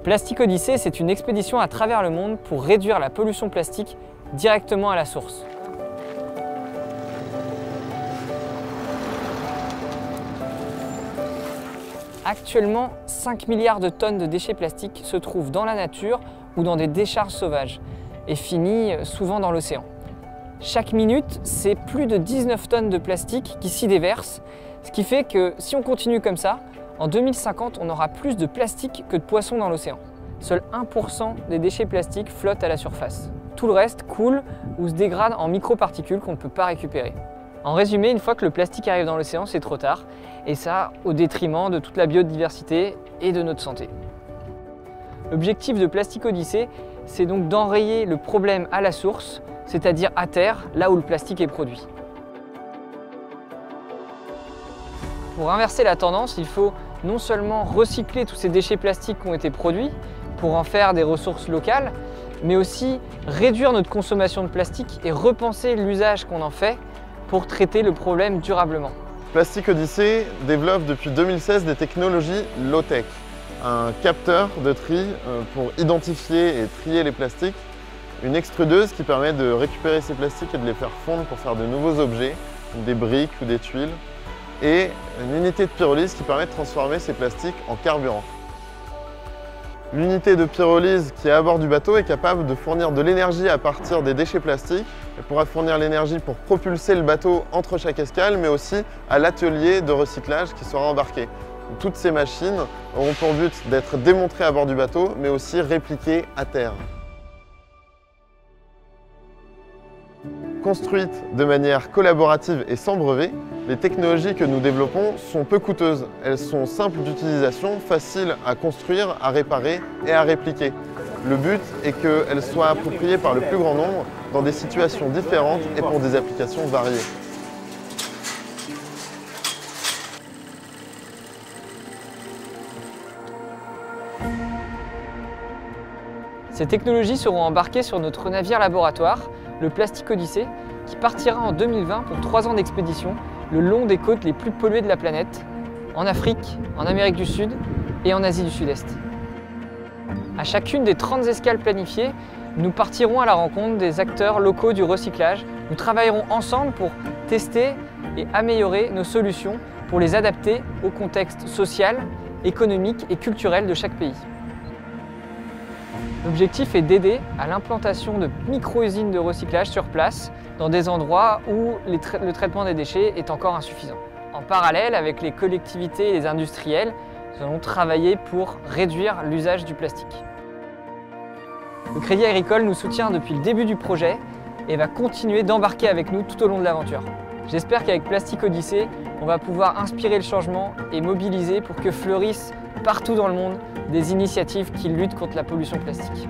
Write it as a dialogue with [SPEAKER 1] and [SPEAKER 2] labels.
[SPEAKER 1] Plastic Odyssey, c'est une expédition à travers le monde pour réduire la pollution plastique directement à la source. Actuellement, 5 milliards de tonnes de déchets plastiques se trouvent dans la nature ou dans des décharges sauvages et finissent souvent dans l'océan. Chaque minute, c'est plus de 19 tonnes de plastique qui s'y déversent, ce qui fait que si on continue comme ça, en 2050, on aura plus de plastique que de poissons dans l'océan. Seul 1% des déchets plastiques flottent à la surface. Tout le reste coule ou se dégrade en microparticules qu'on ne peut pas récupérer. En résumé, une fois que le plastique arrive dans l'océan, c'est trop tard, et ça au détriment de toute la biodiversité et de notre santé. L'objectif de Plastic Odyssey, c'est donc d'enrayer le problème à la source, c'est-à-dire à terre, là où le plastique est produit. Pour inverser la tendance, il faut non seulement recycler tous ces déchets plastiques qui ont été produits pour en faire des ressources locales, mais aussi réduire notre consommation de plastique et repenser l'usage qu'on en fait pour traiter le problème durablement.
[SPEAKER 2] Plastic Odyssey développe depuis 2016 des technologies low-tech, un capteur de tri pour identifier et trier les plastiques, une extrudeuse qui permet de récupérer ces plastiques et de les faire fondre pour faire de nouveaux objets, des briques ou des tuiles, et une unité de pyrolyse qui permet de transformer ces plastiques en carburant. L'unité de pyrolyse qui est à bord du bateau est capable de fournir de l'énergie à partir des déchets plastiques. Elle pourra fournir l'énergie pour propulser le bateau entre chaque escale, mais aussi à l'atelier de recyclage qui sera embarqué. Toutes ces machines auront pour but d'être démontrées à bord du bateau, mais aussi répliquées à terre. Construites de manière collaborative et sans brevet, les technologies que nous développons sont peu coûteuses. Elles sont simples d'utilisation, faciles à construire, à réparer et à répliquer. Le but est qu'elles soient appropriées par le plus grand nombre dans des situations différentes et pour des applications variées.
[SPEAKER 1] Ces technologies seront embarquées sur notre navire laboratoire, le Plastic Odyssey, qui partira en 2020 pour 3 ans d'expédition le long des côtes les plus polluées de la planète, en Afrique, en Amérique du Sud et en Asie du Sud-Est. À chacune des 30 escales planifiées, nous partirons à la rencontre des acteurs locaux du recyclage. Nous travaillerons ensemble pour tester et améliorer nos solutions pour les adapter au contexte social, économique et culturel de chaque pays. L'objectif est d'aider à l'implantation de micro-usines de recyclage sur place dans des endroits où le traitement des déchets est encore insuffisant. En parallèle, avec les collectivités et les industriels, nous allons travailler pour réduire l'usage du plastique. Le Crédit Agricole nous soutient depuis le début du projet et va continuer d'embarquer avec nous tout au long de l'aventure. J'espère qu'avec Plastic Odyssey, on va pouvoir inspirer le changement et mobiliser pour que fleurissent partout dans le monde des initiatives qui luttent contre la pollution plastique.